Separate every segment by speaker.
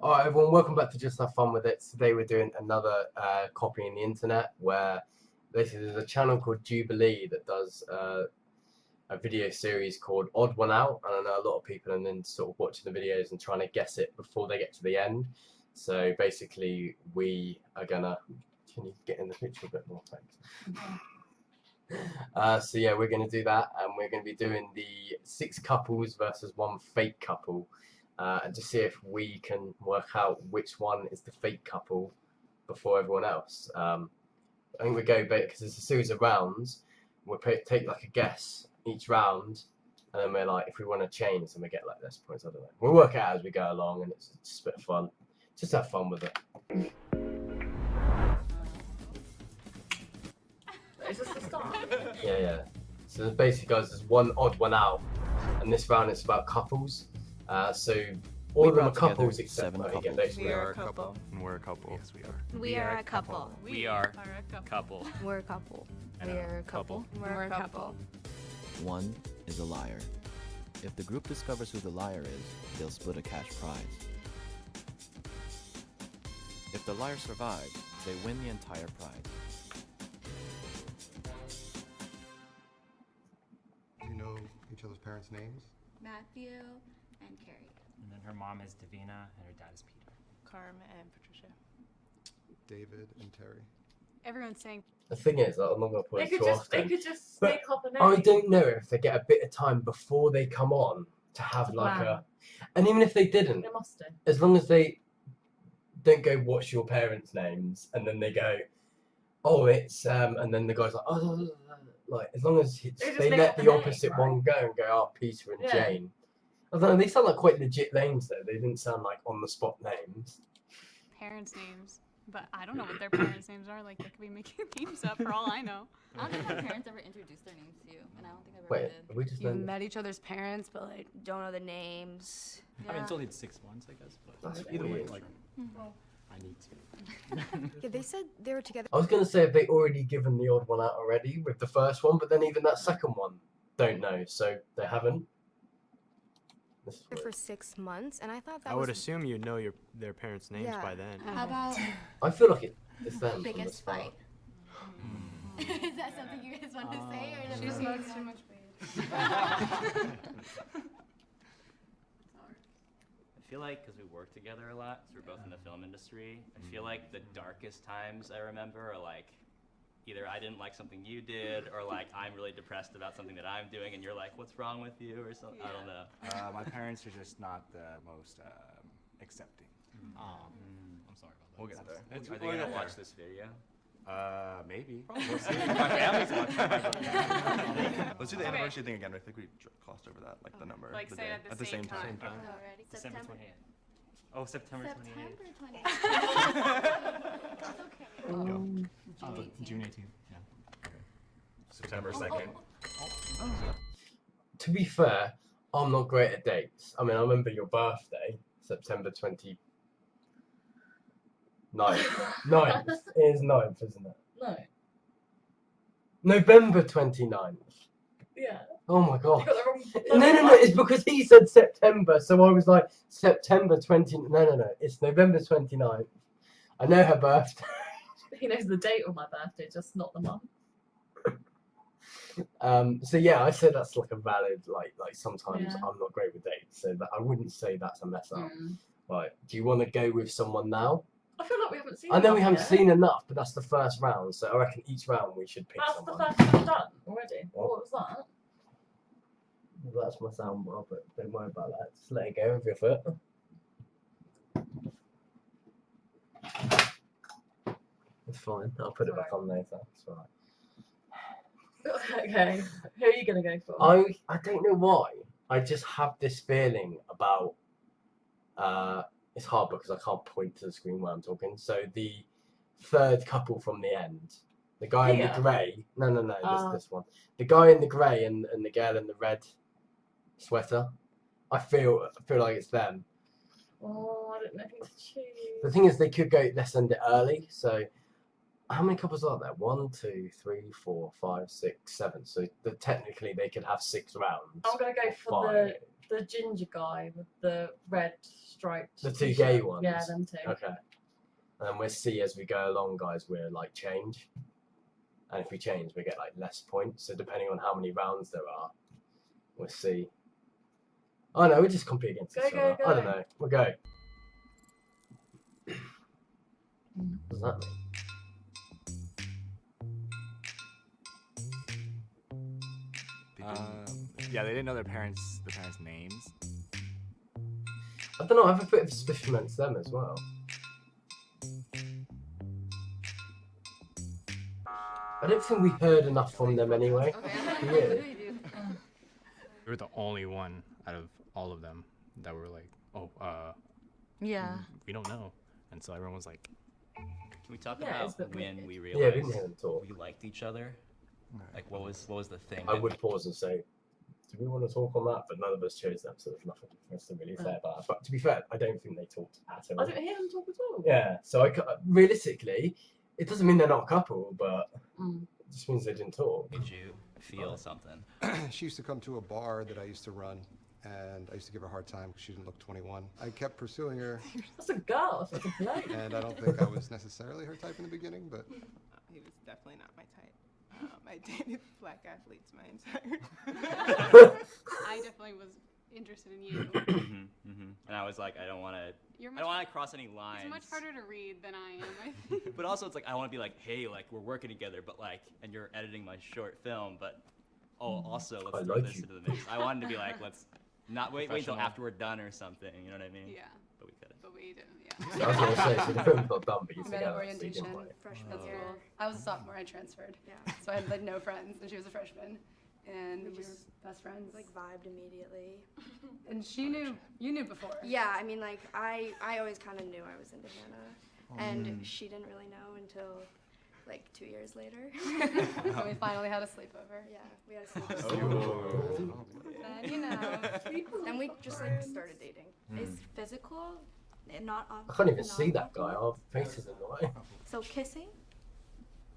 Speaker 1: Alright everyone, welcome back to Just Have Fun With It. Today we're doing another copying the internet where basically there's a channel called Jubilee that does a video series called Odd One Out, and I know a lot of people are then sort of watching the videos and trying to guess it before they get to the end. So basically we are gonna... Can you get in the picture a bit more, thanks? So yeah, we're gonna do that, and we're gonna be doing the 6 couples versus 1 fake couple. And to see if we can work out which one is the fake couple before everyone else. I think we go because there's a series of rounds. We'll take like a guess each round, and then we're like, if we want to change, then we get like less points. I don't know. We'll work it out as we go along, and it's just a bit of fun. Just have fun with it.
Speaker 2: Is this the start?
Speaker 1: Yeah. So basically, guys, there's one odd one out, and this round is about couples. So all of them are couples except
Speaker 3: seven
Speaker 1: again,
Speaker 3: couples.
Speaker 1: basically.
Speaker 2: We are a couple.
Speaker 4: And we're a couple.
Speaker 3: Yes, we are.
Speaker 5: We are a couple.
Speaker 6: We are a couple.
Speaker 5: We're a couple.
Speaker 6: And
Speaker 5: We're a couple. We're a couple.
Speaker 3: One is a liar. If the group discovers who the liar is, they'll split a cash prize. If the liar survives, they win the entire prize.
Speaker 4: Do you know each other's parents' names?
Speaker 7: Matthew and Carrie.
Speaker 6: And then her mom is Davina and her dad is Peter.
Speaker 5: Carm and Patricia.
Speaker 4: David and Terry.
Speaker 5: Everyone's saying
Speaker 1: The thing is, I'm not going to
Speaker 2: They
Speaker 1: point
Speaker 2: could
Speaker 1: too
Speaker 2: just
Speaker 1: often.
Speaker 2: make up a name.
Speaker 1: I don't know if they get a bit of time before they come on to have like
Speaker 2: Wow.
Speaker 1: and even if they didn't,
Speaker 2: They must do.
Speaker 1: as long as they don't go, what's your parents' names, and then they go, oh, it's and then the guy's like, oh, like as long as
Speaker 2: just
Speaker 1: they
Speaker 2: make
Speaker 1: let
Speaker 2: up a
Speaker 1: the
Speaker 2: name,
Speaker 1: opposite
Speaker 2: right?
Speaker 1: one go and go, oh, Peter and
Speaker 2: Yeah.
Speaker 1: Jane. I don't know, they sound like quite legit names though. They didn't sound like on the spot names.
Speaker 5: parents' names, but I don't know what their parents' names are. Like, they could be making names up for all I know.
Speaker 7: I don't think my parents ever introduced their names to you, and I don't think I've ever
Speaker 1: Wait,
Speaker 7: did.
Speaker 1: have we just
Speaker 8: You've
Speaker 1: learned
Speaker 8: met each other's parents, but like don't know the names.
Speaker 6: I mean, it's only 6 months, I guess. But
Speaker 1: That's
Speaker 6: either way,
Speaker 1: weird.
Speaker 6: like, I need to.
Speaker 8: Yeah, they said they were together
Speaker 1: I was going to say if they already given the odd one out already with the first one, but then even that second one don't know, so they haven't. This is
Speaker 8: for
Speaker 1: weird.
Speaker 8: 6 months, and I thought that
Speaker 9: I
Speaker 8: was
Speaker 9: would assume you know their parents' names
Speaker 8: Yeah.
Speaker 9: by then.
Speaker 7: How about
Speaker 1: I feel like it's them. from the
Speaker 7: biggest
Speaker 1: start.
Speaker 7: fight? Is that something you guys want to say, or
Speaker 5: She smokes too much weed.
Speaker 10: I feel like because we work together a lot, so we're both in the film industry, I feel like the darkest times I remember are like either I didn't like something you did, or like I'm really depressed about something that I'm doing and you're like, what's wrong with you, or something. I don't know.
Speaker 11: My parents are just not the most accepting.
Speaker 6: I'm sorry about that.
Speaker 11: We'll get there.
Speaker 10: Are they gonna watch this video?
Speaker 11: Maybe.
Speaker 10: We'll see. My family's watching.
Speaker 4: Let's do the anniversary thing again. I think we glossed over that, like the number.
Speaker 5: Like,
Speaker 4: the
Speaker 5: say
Speaker 4: day.
Speaker 5: it at the same time.
Speaker 7: Already.
Speaker 10: December 28th. Oh, September 28th.
Speaker 7: September 28th. That's okay.
Speaker 6: June 18th. Yeah.
Speaker 4: September 2nd.
Speaker 1: To be fair, I'm not great at dates. I mean, I remember your birthday, September 29th. 9th. It is 9th, isn't it?
Speaker 2: No.
Speaker 1: November 29th.
Speaker 2: Yeah.
Speaker 1: Oh my
Speaker 2: You
Speaker 1: god.
Speaker 2: got the wrong.
Speaker 1: No, it's because he said September, so I was like, September 20. No, it's November 29th. I know her birthday.
Speaker 2: He knows the date of my birthday, just not the month.
Speaker 1: So yeah, I say that's like a valid, like sometimes
Speaker 2: Yeah.
Speaker 1: I'm not great with dates, so that I wouldn't say that's a mess up.
Speaker 2: Mm.
Speaker 1: Right, do you want to go with someone now?
Speaker 2: I feel like we haven't seen.
Speaker 1: I know we
Speaker 2: enough
Speaker 1: haven't
Speaker 2: yet.
Speaker 1: seen enough, but that's the first round, so I reckon each round we should pick
Speaker 2: That's
Speaker 1: someone.
Speaker 2: the first one done already.
Speaker 1: What?
Speaker 2: What was that?
Speaker 1: That's my sound bar, but don't worry about that. Just let it go with your foot. It's fine. I'll put it back on later. It's alright.
Speaker 2: Okay. Who are you gonna go for?
Speaker 1: I don't know why. I just have this feeling about. It's hard because I can't point to the screen while I'm talking. So the third couple from the end, the guy in
Speaker 2: Here?
Speaker 1: the grey. No, this one. The guy in the grey and the girl in the red sweater. I feel like it's them.
Speaker 2: Oh, I don't know who to choose.
Speaker 1: The thing is, they could go. Let's end it early. So, how many couples are there? 1, 2, 3, 4, 5, 6, 7. So technically, they could have 6 rounds.
Speaker 2: I'm gonna go for
Speaker 1: Five.
Speaker 2: the ginger guy with the red striped.
Speaker 1: The two
Speaker 2: t-shirt.
Speaker 1: gay ones?
Speaker 2: Yeah, them two.
Speaker 1: Okay. And then we'll see as we go along, guys, we're like change. And if we change, we get like less points. So depending on how many rounds there are, we'll see. Oh no, we just compete against each other. I don't know. We'll go. What does that mean?
Speaker 11: Yeah, they didn't know their parents' names.
Speaker 1: I don't know. I have a bit of suspicion against them as well. I don't think we heard enough from them anyway. Yeah.
Speaker 6: We were the only one out of all of them that were like, oh,
Speaker 8: Yeah.
Speaker 6: we don't know. And so everyone was like,
Speaker 10: Can we talk
Speaker 2: Yeah, it's
Speaker 10: about
Speaker 2: the
Speaker 10: when
Speaker 2: weird.
Speaker 10: we
Speaker 1: Yeah,
Speaker 10: realized
Speaker 1: we didn't hear them talk.
Speaker 10: we liked each other? Like, what was the thing?
Speaker 1: I would pause and say, do we want to talk on that? But none of us chose them, so there's nothing for us to really say about it. But to be fair, I don't think they talked at all.
Speaker 2: I didn't hear them talk at all.
Speaker 1: Yeah, so realistically, it doesn't mean they're not a couple, but it just means they didn't talk.
Speaker 10: Did you feel something?
Speaker 12: She used to come to a bar that I used to run, and I used to give her a hard time because she didn't look 21. I kept pursuing her.
Speaker 2: That's a girl. That's a bloke.
Speaker 12: And I don't think I was necessarily her type in the beginning, but
Speaker 13: He was definitely not my type. I dated black athletes my entire
Speaker 5: I definitely was interested in you.
Speaker 10: And I was like, I don't want to cross any lines.
Speaker 5: You're much harder to read than I am, I think.
Speaker 10: But also, it's like I want to be like, hey, like we're working together, but like, and you're editing my short film, but also let's throw this into the mix. I wanted to be like, let's not wait until after we're done or something. You know what I mean?
Speaker 5: Yeah.
Speaker 10: But we couldn't.
Speaker 5: But we didn't. Yeah.
Speaker 1: So I was going to say, so the film's not done, but you're
Speaker 7: Met at
Speaker 1: together.
Speaker 7: orientation, freshman school. I was a sophomore. I transferred. Yeah. So I had like no friends, and she was a freshman, and we were best friends.
Speaker 8: Like vibed immediately.
Speaker 7: And she knew. You knew before.
Speaker 8: Yeah, I mean, like I always kind of knew I was into Hannah, and she didn't really know until like 2 years later.
Speaker 7: So we finally had a sleepover.
Speaker 8: Yeah, we had a sleepover. Then, you know, then we just like started dating.
Speaker 7: Is physical, not on.
Speaker 1: I can't even see that guy. Our faces in the way.
Speaker 7: So kissing.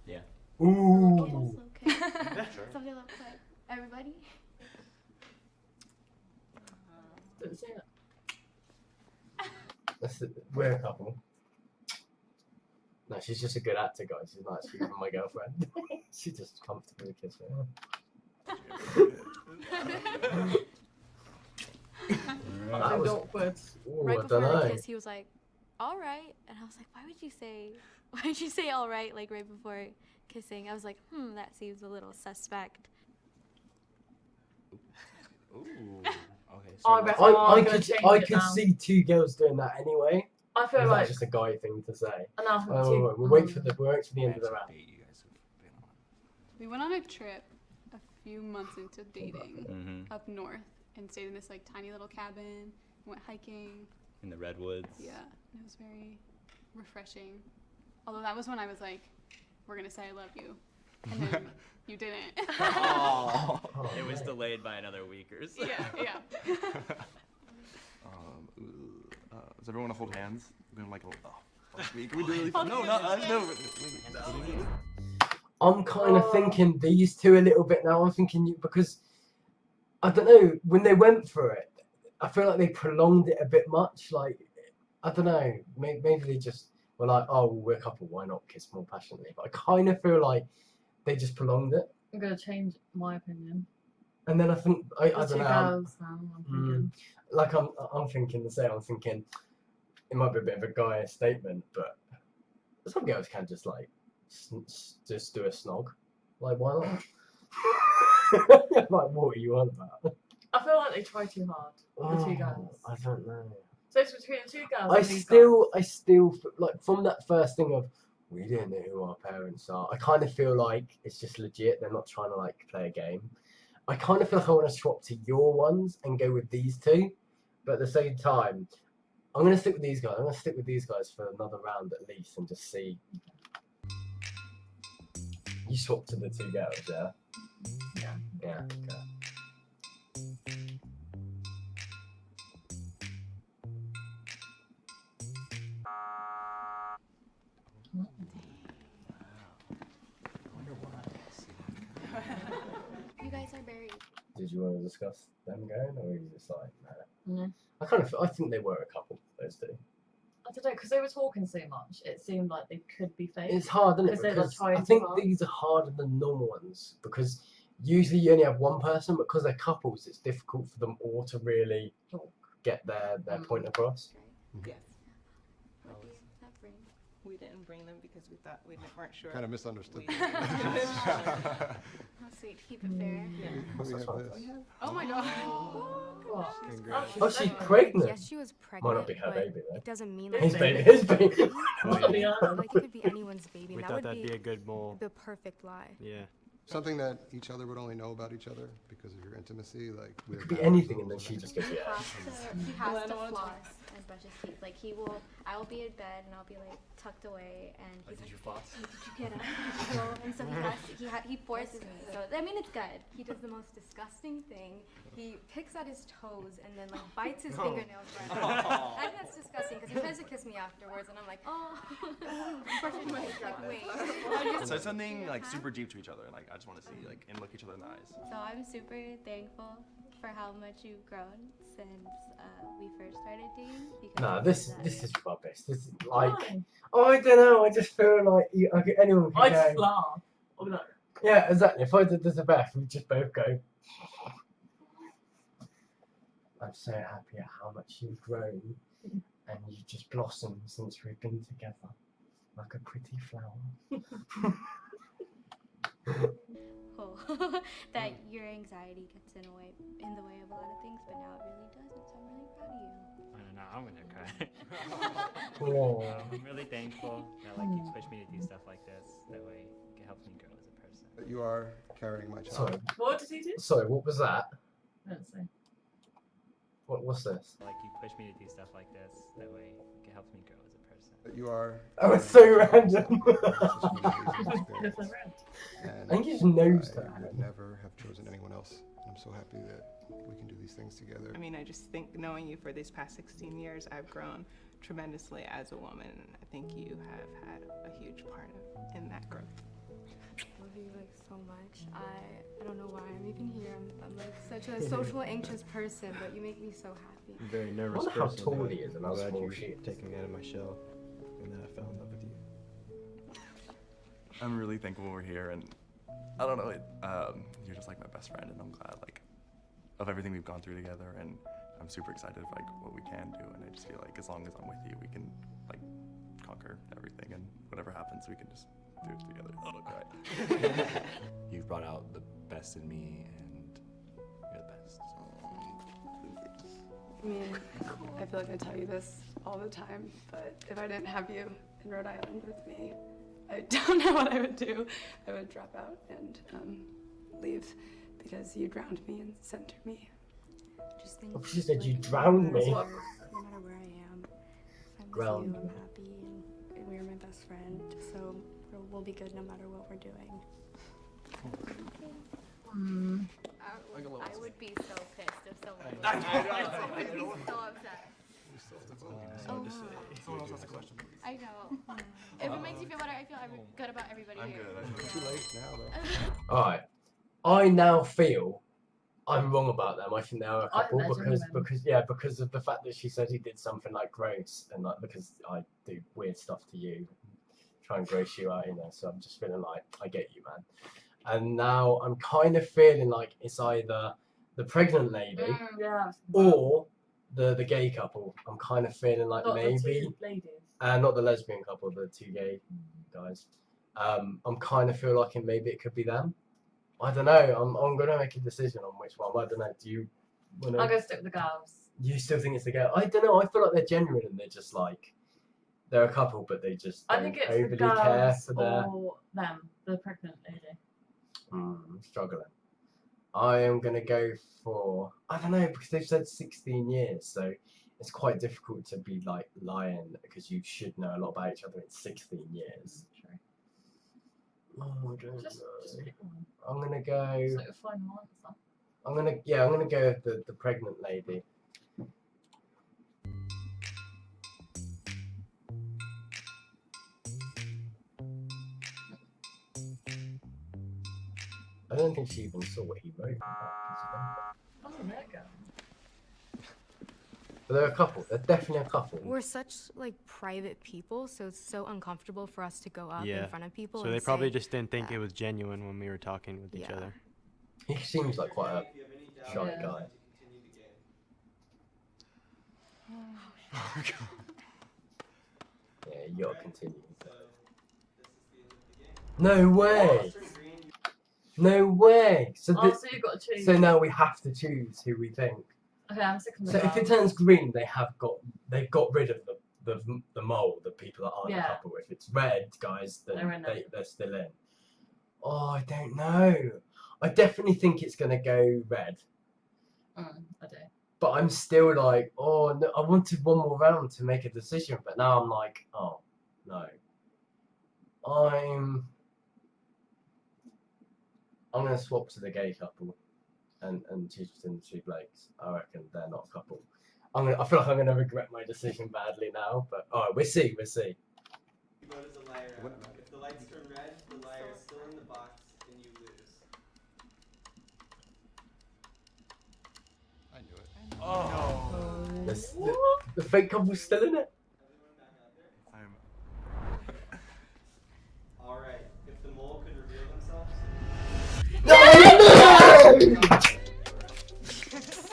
Speaker 10: Yeah.
Speaker 1: Ooh.
Speaker 7: Okay. Something like that. Everybody.
Speaker 2: Didn't say that.
Speaker 1: We're a couple. No, she's just a good actor, guys. She's not actually even my girlfriend. She's just comfortably kiss her.
Speaker 2: That was awkward.
Speaker 1: Ooh,
Speaker 7: Right
Speaker 1: I
Speaker 7: before
Speaker 1: don't
Speaker 7: the
Speaker 1: know.
Speaker 7: kiss, he was like, "All right," and I was like, "Why would you say all right like right before kissing?" I was like, that seems a little suspect.
Speaker 11: Ooh. Okay.
Speaker 2: I
Speaker 11: So
Speaker 2: reckon I'm
Speaker 1: I
Speaker 2: gonna
Speaker 1: could,
Speaker 2: change
Speaker 1: I
Speaker 2: it
Speaker 1: could
Speaker 2: now.
Speaker 1: see two girls doing that anyway.
Speaker 2: I feel
Speaker 1: Or is
Speaker 2: like
Speaker 1: that just a guy thing to say?
Speaker 2: enough
Speaker 1: Oh,
Speaker 2: of
Speaker 1: wait,
Speaker 2: two.
Speaker 1: wait, we'll wait for the end of the round.
Speaker 11: date you guys have been on.
Speaker 5: We went on a trip a few months into dating up north and stayed in this like tiny little cabin. Went hiking.
Speaker 10: In the redwoods.
Speaker 5: Yeah, it was very refreshing. Although that was when I was like, "We're gonna say I love you," and then you didn't.
Speaker 10: Oh, it was delayed by another week or so.
Speaker 5: Yeah.
Speaker 4: Does everyone want to hold hands? We're gonna like, last week. We do really fun. No, not us. No.
Speaker 1: I'm kind of thinking these two a little bit now. I'm thinking you because I don't know when they went for it. I feel like they prolonged it a bit much. Like I don't know. Maybe they just were like, "Oh, we're a couple. Why not kiss more passionately?" But I kind of feel like they just prolonged it.
Speaker 2: I'm gonna change my opinion.
Speaker 1: And then I think I
Speaker 2: The
Speaker 1: don't
Speaker 2: two
Speaker 1: know.
Speaker 2: girls now, I'm thinking.
Speaker 1: Like I'm thinking the same. I'm thinking it might be a bit of a guy statement, but some girls can just like just do a snog. Like why not? Like what are you on about?
Speaker 2: I feel like they try too hard. The two girls.
Speaker 1: I don't know.
Speaker 2: So it's between the two girls.
Speaker 1: I
Speaker 2: and these
Speaker 1: still like from that first thing of we didn't know who our parents are. I kind of feel like it's just legit. They're not trying to like play a game. I kind of feel like I want to swap to your ones and go with these two, but at the same time, I'm gonna stick with these guys. I'm gonna stick with these guys for another round at least and just see. You swap to the two girls, yeah? Yeah. Okay.
Speaker 7: You guys are married.
Speaker 1: Did you want to discuss them going, or were you just like, nah?
Speaker 2: No.
Speaker 1: I think they were a couple, those two.
Speaker 2: I don't know, because they were talking so much, it seemed like they could be fake.
Speaker 1: It's hard, isn't it?
Speaker 2: They, like,
Speaker 1: Because
Speaker 2: try
Speaker 1: I
Speaker 2: too
Speaker 1: think
Speaker 2: hard.
Speaker 1: these are harder than normal ones, because usually you only have one person, but because they're couples, it's difficult for them all to really get their point across.
Speaker 13: Yes.
Speaker 7: What do you not bring?
Speaker 13: We didn't bring them because we thought we weren't sure.
Speaker 12: Kind of misunderstood.
Speaker 7: How sweet. Keep it fair.
Speaker 12: We have this.
Speaker 7: Oh my god.
Speaker 12: Congrats.
Speaker 1: Oh, she's pregnant.
Speaker 7: Yes, she was pregnant.
Speaker 1: Might not be her
Speaker 7: but
Speaker 1: baby though.
Speaker 7: It doesn't mean
Speaker 1: His
Speaker 7: that
Speaker 1: baby. His baby.
Speaker 7: like it could be anyone's baby.
Speaker 9: We
Speaker 7: and
Speaker 9: thought
Speaker 7: that would
Speaker 9: that'd be a good mole.
Speaker 7: the perfect lie.
Speaker 9: Yeah.
Speaker 12: Something that each other would only know about each other because of your intimacy, like we
Speaker 1: It
Speaker 12: have
Speaker 1: could be
Speaker 12: matters
Speaker 1: anything,
Speaker 12: of
Speaker 1: and then she just goes,
Speaker 7: He
Speaker 1: yeah.
Speaker 7: has to floss and brush his teeth. Like I will be in bed and I'll be like tucked away, and he's
Speaker 10: Did
Speaker 7: like,
Speaker 10: you floss?
Speaker 7: "Hey, did you get up?" And so he forces me. So I mean, it's good. He does the most disgusting thing. He picks at his toes and then like bites his fingernails right off. I think that's disgusting because he tries to kiss me afterwards, and I'm like, oh, brushing my teeth. Like, wait.
Speaker 4: So something like super deep to each other, like I just want to see like and look each other in the eyes.
Speaker 5: So I'm super thankful for how much you've grown since we first started dating.
Speaker 1: No, this is rubbish. This is like, I don't know. I just feel like anyone can
Speaker 2: I
Speaker 1: go.
Speaker 2: just laugh. I'll be like,
Speaker 1: Yeah, exactly. If I did this to Beth, we'd just both go. I'm so happy at how much you've grown, and you've just blossomed since we've been together, like a pretty flower.
Speaker 5: Cool. That your anxiety gets in the way of a lot of things, but now it really doesn't. So I'm really proud of you.
Speaker 6: I don't know. I'm gonna cry.
Speaker 1: Whoa.
Speaker 6: I'm really thankful that like you push me to do stuff like this. That way it helps me grow as a person.
Speaker 12: You are carrying my child.
Speaker 1: Sorry.
Speaker 2: what did he do?
Speaker 1: Sorry, what was that?
Speaker 2: I don't say.
Speaker 1: What's this?
Speaker 6: Like you push me to do stuff like this. That way it helps me grow as a person.
Speaker 12: You are.
Speaker 1: Oh, it's so random.
Speaker 12: And
Speaker 1: I think he just knows
Speaker 12: I
Speaker 1: that.
Speaker 12: would never have chosen anyone else. I'm so happy that we can do these things together.
Speaker 13: I mean, I just think knowing you for these past 16 years, I've grown tremendously as a woman, and I think you have had a huge part in that growth.
Speaker 7: I love you like so much. I don't know why I'm even here. I'm like such a social anxious person, but you make me so happy.
Speaker 9: I'm a very nervous
Speaker 1: wonder how
Speaker 9: person.
Speaker 1: tall
Speaker 9: but
Speaker 1: he is and
Speaker 9: I'm
Speaker 1: how
Speaker 9: glad
Speaker 1: small
Speaker 9: you
Speaker 1: she is.
Speaker 9: taking me out of my shell, and then I fell in love with you.
Speaker 4: I'm really thankful we're here, and I don't know, you're just like my best friend, and I'm glad like of everything we've gone through together, and I'm super excited for like what we can do, and I just feel like as long as I'm with you, we can like conquer everything, and whatever happens, we can just do it together. Oh, don't cry.
Speaker 3: You've brought out the best in me, and you're the best.
Speaker 14: I mean, I feel like I tell you this all the time, but if I didn't have you in Rhode Island with me, I don't know what I would do. I would drop out and leave because you drowned me and centered me.
Speaker 7: Just think.
Speaker 1: Oh, she said you drowned me.
Speaker 7: No matter where I am, if I'm with you, I'm happy, and we're my best friend. So we'll be good no matter what we're doing.
Speaker 5: I would be so pissed if someone. I would be so upset.
Speaker 4: Someone else has a question, please.
Speaker 5: I know. If it makes you feel better, I feel good about everybody
Speaker 4: I'm
Speaker 5: here.
Speaker 4: good.
Speaker 12: Too late now, though.
Speaker 1: Alright. I now feel I'm wrong about them. I think they are a
Speaker 2: I think
Speaker 1: couple
Speaker 2: they're
Speaker 1: because because of the fact that she said he did something like gross, and like because I do weird stuff to you, try and gross you out, so I'm just feeling like I get you, man. And now I'm kind of feeling like it's either the pregnant lady
Speaker 2: Yeah.
Speaker 1: or the gay couple. I'm kind of feeling like
Speaker 2: Not the
Speaker 1: maybe
Speaker 2: two ladies.
Speaker 1: not the lesbian couple, the two gay guys. I'm kind of feel like maybe it could be them. I don't know. I'm gonna make a decision on which one. I don't know. Do you wanna?
Speaker 2: I'm gonna stick with the girls.
Speaker 1: You still think it's the girl? I don't know. I feel like they're genuine and they're just like they're a couple, but they just
Speaker 2: I
Speaker 1: don't
Speaker 2: think it's
Speaker 1: overly
Speaker 2: the
Speaker 1: care
Speaker 2: girls
Speaker 1: for their.
Speaker 2: or them, the pregnant lady.
Speaker 1: I'm struggling. I am gonna go for I don't know because they've said 16 years, so it's quite difficult to be like lying because you should know a lot about each other in 16 years.
Speaker 2: True.
Speaker 1: Oh, I don't
Speaker 2: Just
Speaker 1: know.
Speaker 2: pick one.
Speaker 1: I'm gonna go.
Speaker 2: It's like a final answer.
Speaker 1: I'm gonna go with the pregnant lady. I don't think she even saw what he wrote.
Speaker 2: Oh, there you go.
Speaker 1: But they're a couple. They're definitely a couple.
Speaker 7: We're such like private people, so it's so uncomfortable for us to go up
Speaker 15: Yeah.
Speaker 7: in front of people.
Speaker 15: So
Speaker 7: and
Speaker 15: they probably
Speaker 7: say
Speaker 15: just didn't think
Speaker 7: that.
Speaker 15: it was genuine when we were talking with each other.
Speaker 1: He seems like quite a shy
Speaker 2: Yeah.
Speaker 1: guy. Yeah, you gotta continue. No way! No way! So,
Speaker 2: Oh, so you've got to choose.
Speaker 1: so now we have to choose who we think.
Speaker 2: Okay, I'm sick of the
Speaker 1: So if it
Speaker 2: mole.
Speaker 1: turns green, they've got rid of the mole, the people that aren't a
Speaker 2: Yeah.
Speaker 1: couple. If it's red, guys, then
Speaker 2: They're in it.
Speaker 1: they're still in. Oh, I don't know. I definitely think it's gonna go red.
Speaker 2: I do.
Speaker 1: But I'm still like, oh no, I wanted one more round to make a decision, but now I'm like, oh no. I'm gonna swap to the gay couple and choose between the two blokes. I reckon they're not a couple. I feel like I'm gonna regret my decision badly now, but alright, we'll see.
Speaker 16: You vote as a liar. If the lights turn red, the liar is still in the box and you lose.
Speaker 4: I knew it. Oh.
Speaker 1: The fake couple's still in it.
Speaker 16: Alright, if the mole could reveal themselves.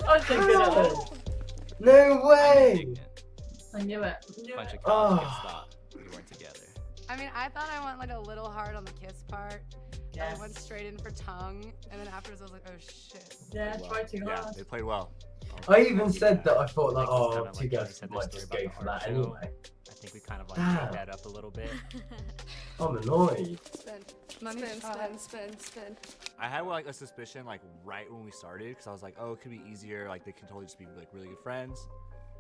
Speaker 2: I'm so good at this.
Speaker 1: No way!
Speaker 2: I knew it.
Speaker 3: Bunch of college
Speaker 1: Oh.
Speaker 3: kids thought we weren't together.
Speaker 14: I mean, I thought I went like a little hard on the kiss part.
Speaker 2: Yes.
Speaker 14: I went straight in for tongue, and then afterwards I was like, oh shit.
Speaker 2: Yeah, try too
Speaker 11: Yeah,
Speaker 2: hard.
Speaker 11: they played well.
Speaker 1: I even said that I thought like,
Speaker 6: Kind
Speaker 1: oh,
Speaker 6: of
Speaker 1: two
Speaker 6: like
Speaker 1: girls
Speaker 6: said the
Speaker 1: might
Speaker 6: story
Speaker 1: just
Speaker 6: about
Speaker 1: go
Speaker 6: the
Speaker 1: for that
Speaker 6: art show.
Speaker 1: anyway.
Speaker 6: I think we kind of like
Speaker 1: Damn.
Speaker 6: made that up a little bit.
Speaker 1: I'm annoyed.
Speaker 14: Spin.
Speaker 8: Money
Speaker 14: Spin,
Speaker 8: shot.
Speaker 14: spin, spin, spin.
Speaker 11: I had like a suspicion like right when we started because I was like, oh, it could be easier. Like they could totally just be like really good friends,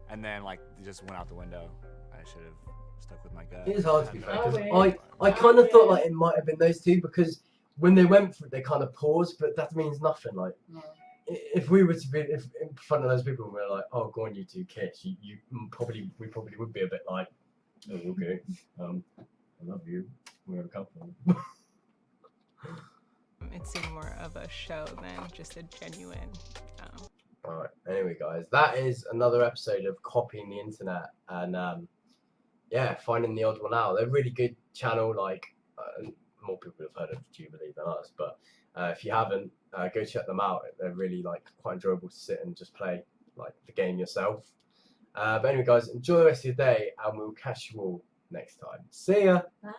Speaker 11: and then like they just went out the window. I should have stuck with my gut.
Speaker 1: It is hard to be fair because
Speaker 2: Oh,
Speaker 1: I kind of thought like it might have been those two because when they went for it, they kind of paused, but that means nothing. Like if we were to be in front of those people and we were like, oh, go on, you two kiss, we probably would be a bit like, oh, okay, I love you, we're a couple.
Speaker 13: It seemed more of a show than just a genuine.
Speaker 1: Alright, anyway guys, that is another episode of Copying the Internet and yeah, finding the odd one out. They're a really good channel, like more people have heard of Jubilee than us, but if you haven't, go check them out. They're really like quite enjoyable to sit and just play like the game yourself. But anyway guys, enjoy the rest of your day and we'll catch you all next time. See ya!
Speaker 2: Bye.